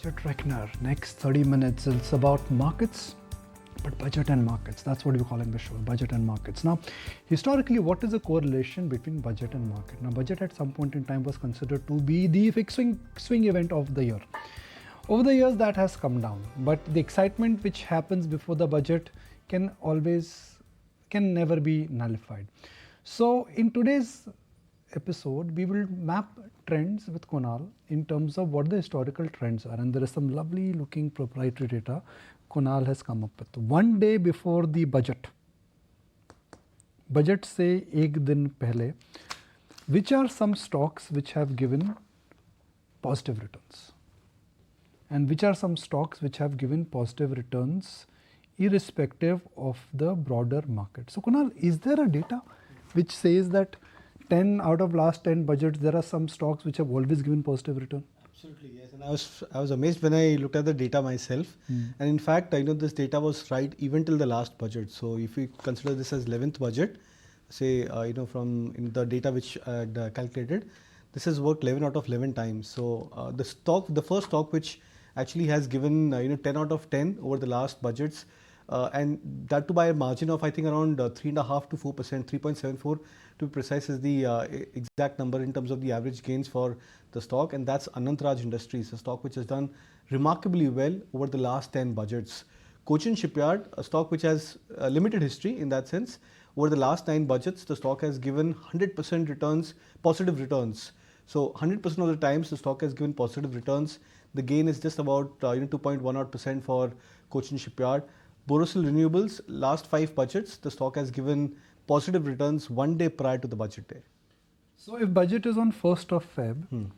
Budget Reckoner. Next 30 minutes, it's about markets, but budget and markets. That's what we're calling the show, budget and markets. Now, historically, what is the correlation between budget and market? Now, budget at some point in time was considered to be the swing event of the year. Over the years, that has come down, but the excitement which happens before the budget can never be nullified. So, in today's episode, we will map trends with Kunal in terms of what the historical trends are, and there is some lovely looking proprietary data Kunal has come up with. One day before the budget se ek din pehle, which are some stocks which have given positive returns, and which are some stocks which have given positive returns irrespective of the broader market. So Kunal, is there a data which says that 10 out of last 10 budgets, there are some stocks which have always given positive return? Absolutely, yes. And I was amazed when I looked at the data myself. And in fact, I know this data was right even till the last budget. So if we consider this as 11th budget, say, from the data which I had calculated, this has worked 11 out of 11 times. So the first stock which actually has given 10 out of 10 over the last budgets, and that too by a margin of I think around 3.5 to 4%, 3.74 to be precise is the exact number in terms of the average gains for the stock, and that's Anantraj Industries, a stock which has done remarkably well over the last 10 budgets. Cochin Shipyard, a stock which has limited history in that sense. Over the last 9 budgets, the stock has given 100% returns, positive returns. So 100% of the times the stock has given positive returns. The gain is just about 2.1% for Cochin Shipyard. Borosil Renewables, last 5 budgets, the stock has given positive returns one day prior to the budget day. So if budget is on 1st of Feb,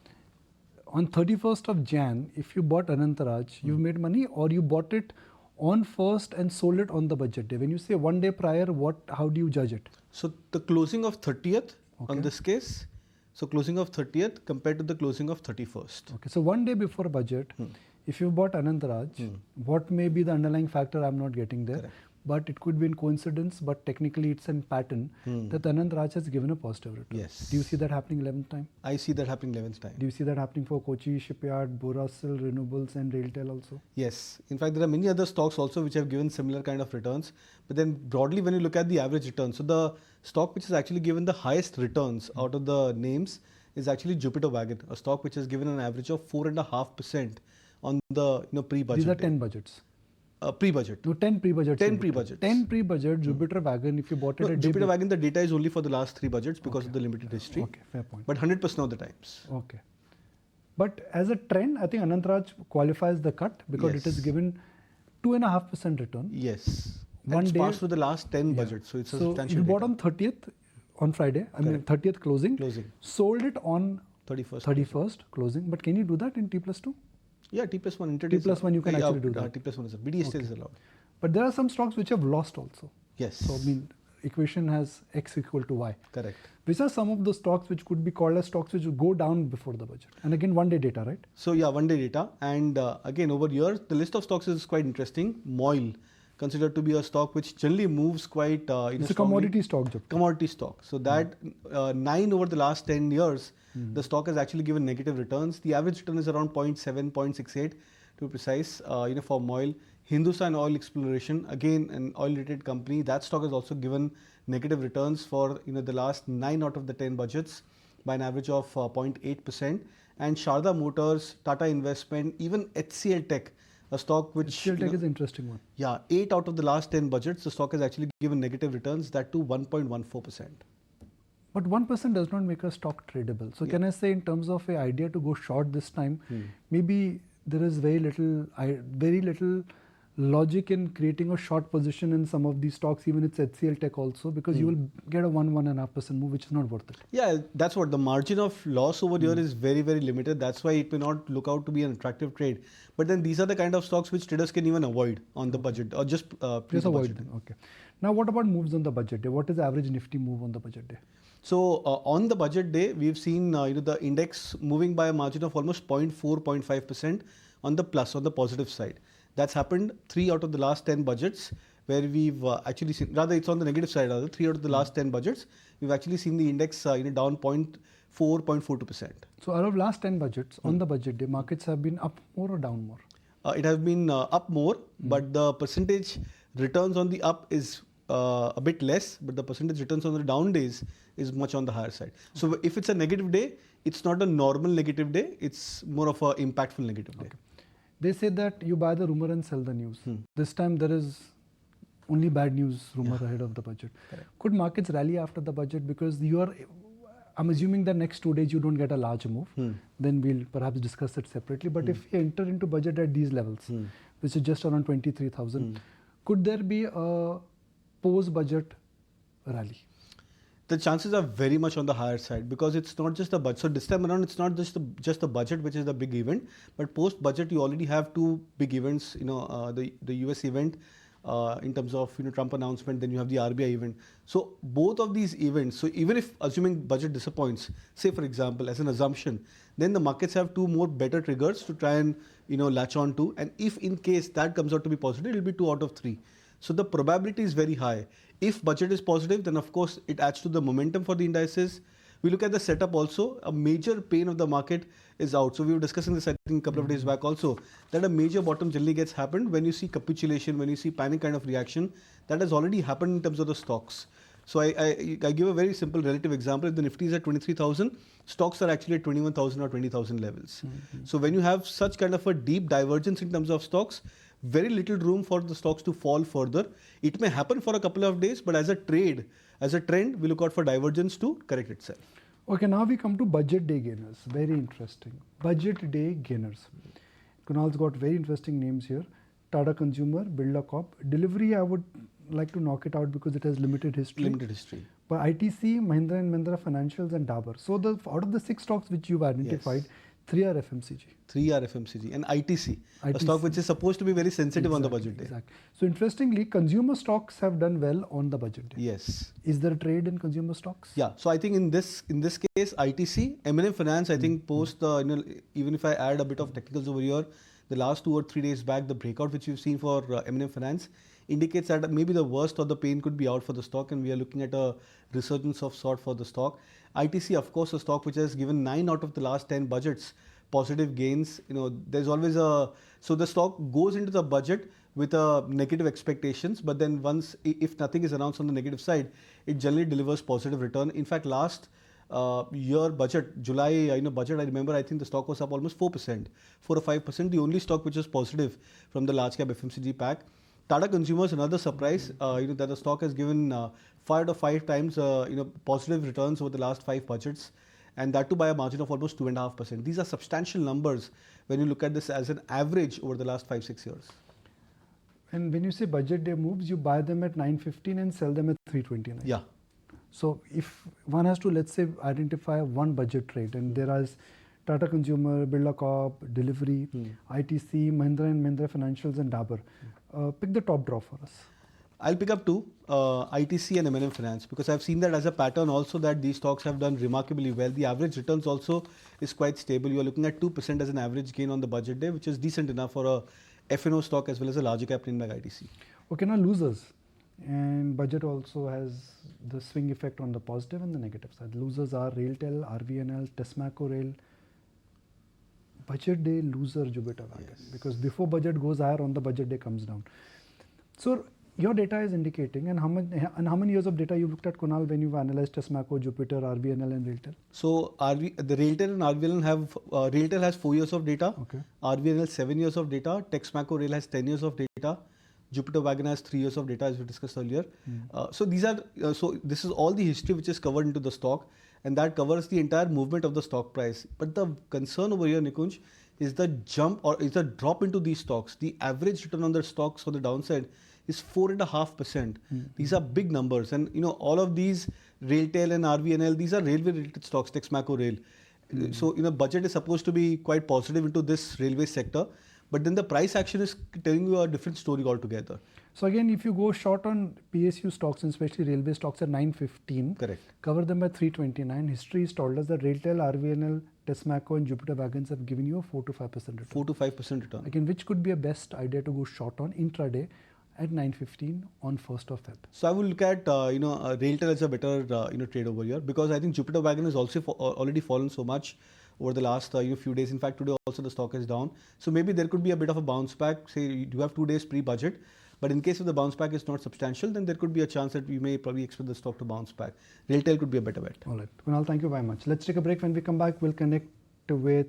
on 31st of Jan, if you bought Anantraj, you've made money, or you bought it on 1st and sold it on the budget day? When you say one day prior, how do you judge it? So the closing of 30th on this case, so closing of 30th compared to the closing of 31st. Okay, so one day before budget, if you bought Anantraj, what may be the underlying factor? I'm not getting there. Correct. But it could be in coincidence, but technically it's in pattern that Anantraj has given a positive return. Yes. Do you see that happening 11th time? I see that happening 11th time. Do you see that happening for Kochi Shipyard, Borosil Renewables and Railtel also? Yes. In fact, there are many other stocks also which have given similar kind of returns. But then broadly, when you look at the average return, so the stock which has actually given the highest returns out of the names is actually Jupiter Wagon, a stock which has given an average of 4.5% on the pre-budget. These are 10 budgets. Pre-budget. No, 10 pre-budgets. 10 pre-budgets. 10 pre-budget Jupiter Wagon, if you bought it at Jupiter Wagon, the data is only for the last 3 budgets because of the limited history. Okay, fair point. But 100% of the times. Okay. But as a trend, I think Anantraj qualifies the cut because it has given 2.5% return. Yes. One day passed through the last 10 budgets. So it's a substantial you bought data. on 30th, on Friday, I mean 30th closing. Sold it on 31st closing. But can you do that in T+2? Yeah, T+1. T+1 you can actually do that. T+1 is BDST is allowed. But there are some stocks which have lost also. Yes. So, equation has X equal to Y. Correct. Which are some of the stocks which could be called as stocks which go down before the budget? And again, one day data, right? So, yeah, one day data. And again, over years, the list of stocks is quite interesting. Moil, considered to be a stock which generally moves quite it's a commodity stock. Commodity stock. So that 9 over the last 10 years, the stock has actually given negative returns. The average return is around 0.7, 0.68 to be precise, for Moil. Hindustan Oil Exploration, again an oil-related company, that stock has also given negative returns for the last 9 out of the 10 budgets by an average of 0.8%. And Sharda Motors, Tata Investment, even HCL Tech, a stock which HCL Tech is an interesting one. Yeah, 8 out of the last 10 budgets, the stock has actually given negative returns, that to 1.14%. But 1% does not make a stock tradable. So can I say in terms of an idea to go short this time, maybe there is very little logic in creating a short position in some of these stocks, even it's HCL Tech also, because you will get a 1.5% move, which is not worth it. Yeah, that's what the margin of loss over here is very, very limited. That's why it may not look out to be an attractive trade. But then these are the kind of stocks which traders can even avoid on the budget or just avoid them. Okay. Now, what about moves on the budget day? What is the average Nifty move on the budget day? So on the budget day, we've seen the index moving by a margin of almost 0.5% on the positive side. That's happened 3 out of the last 10 budgets, where we've actually seen, rather it's on the negative side, 3 out of the last 10 budgets, we've actually seen the index down 4.42%. So out of last 10 budgets, on the budget day, markets have been up more or down more? It has been up more, but the percentage returns on the up is a bit less, but the percentage returns on the down days is much on the higher side. So if it's a negative day, it's not a normal negative day, it's more of a impactful negative day. Okay. They say that you buy the rumor and sell the news. This time there is only bad news rumor ahead of the budget. Correct. Could markets rally after the budget? Because I'm assuming that next 2 days you don't get a large move. Then we'll perhaps discuss it separately. But if you enter into budget at these levels, which is just around 23,000, could there be a post-budget rally? The chances are very much on the higher side because it's not just the budget. So this time around, it's not just the budget which is the big event, but post-budget you already have two big events. The US event in terms of Trump announcement, then you have the RBI event. So both of these events. So even if assuming budget disappoints, say for example as an assumption, then the markets have two more better triggers to try and latch on to. And if in case that comes out to be positive, it will be 2 out of 3. So the probability is very high. If budget is positive, then of course it adds to the momentum for the indices. We look at the setup also, a major pain of the market is out. So we were discussing this I think a couple of days back also, that a major bottom generally gets happened when you see capitulation, when you see panic kind of reaction. That has already happened in terms of the stocks. So I give a very simple relative example. If the Nifty is at 23,000, stocks are actually at 21,000 or 20,000 levels. So when you have such kind of a deep divergence in terms of stocks, very little room for the stocks to fall further. It may happen for a couple of days, but as a trade, as a trend, we look out for divergence to correct itself. Okay, now we come to budget day gainers. Very interesting. Budget day gainers. Kunal's got very interesting names here. Tata Consumer, Birla Corp. Delivery, I would like to knock it out because it has limited history. Limited history. But ITC, Mahindra & Mahindra Financials and Dabur. So out of the 6 stocks which you've identified, 3 are FMCG. 3 are FMCG and ITC, a stock which is supposed to be very sensitive on the budget day. Exactly. So interestingly, consumer stocks have done well on the budget day. Yes. Is there a trade in consumer stocks? Yeah. So I think in this case, ITC, M&M Finance, I think post even if I add a bit of technicals over here, the last 2 or 3 days back, the breakout which we've seen for M&M Finance indicates that maybe the worst of the pain could be out for the stock, and we are looking at a resurgence of sort for the stock. ITC, of course, a stock which has given 9 out of the last 10 budgets positive gains. There's always so the stock goes into the budget with negative expectations, but then if nothing is announced on the negative side, it generally delivers positive return. In fact, last year budget, July budget, I remember I think the stock was up almost 4%, 4 or 5%. The only stock which was positive from the large cap FMCG pack. Tata Consumers, another surprise, that the stock has given 5 out of 5 times positive returns over the last 5 budgets, and that too by a margin of almost 2.5%. These are substantial numbers when you look at this as an average over the last 5-6 years. And when you say budget day moves, you buy them at 915 and sell them at 329. Yeah. So if one has to, let's say, identify one budget trade, and there is Tata Consumer, Birla Corp, Delivery, ITC, Mahindra & Mahindra Financials and Dabur. Pick the top draw for us. I'll pick up 2, ITC and M&M Finance, because I've seen that as a pattern also that these stocks have done remarkably well. The average returns also is quite stable. You are looking at 2% as an average gain on the budget day, which is decent enough for a F&O stock as well as a larger cap name like ITC. Okay, now losers. And budget also has the swing effect on the positive and the negative side. Losers are RailTel, RVNL, Tesmaco Rail. Budget day loser Jupiter Wagon, because before budget goes higher, on the budget day comes down. So your data is indicating, and how many years of data you looked at, Kunal, when you've analyzed Tesmaco, Jupiter, RVNL and RailTel? So the RailTel and RVNL have, RailTel has 4 years of data, RVNL 7 years of data, Texmaco Rail has 10 years of data, Jupiter Wagon has 3 years of data as we discussed earlier. So these are, so this is all the history which is covered into the stock, and that covers the entire movement of the stock price. But the concern over here, Nikunj, is the jump or is the drop into these stocks. The average return on the stocks on the downside is 4.5%. These are big numbers, and all of these RailTel and RVNL, these are railway related stocks, Texmaco Rail. So budget is supposed to be quite positive into this railway sector, but then the price action is telling you a different story altogether. So again, if you go short on PSU stocks, and especially railway stocks at 915, correct, cover them at 329. History has told us that RailTel, RVNL, Tesmaco and Jupiter Wagons have given you a 4 to 5% return. 4 to 5% return. Again, which could be a best idea to go short on intraday. at 9:15 on 1st of Feb. So I will look at Railtel as a better trade over here, because I think Jupiter Wagon has also already fallen so much over the last few days. In fact, today also the stock is down. So maybe there could be a bit of a bounce back. Say you have 2 days pre-budget, but in case if the bounce back is not substantial, then there could be a chance that we may probably expect the stock to bounce back. Railtel could be a better bet. All right, Kunal, thank you very much. Let's take a break. When we come back, we'll connect with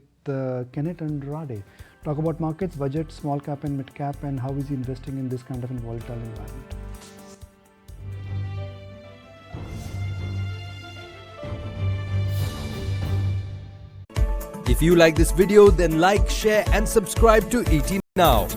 Kenneth and Rade. Talk about markets, budget, small cap and mid cap, and how is he investing in this kind of a volatile environment. If you like this video, then like, share and subscribe to ET Now.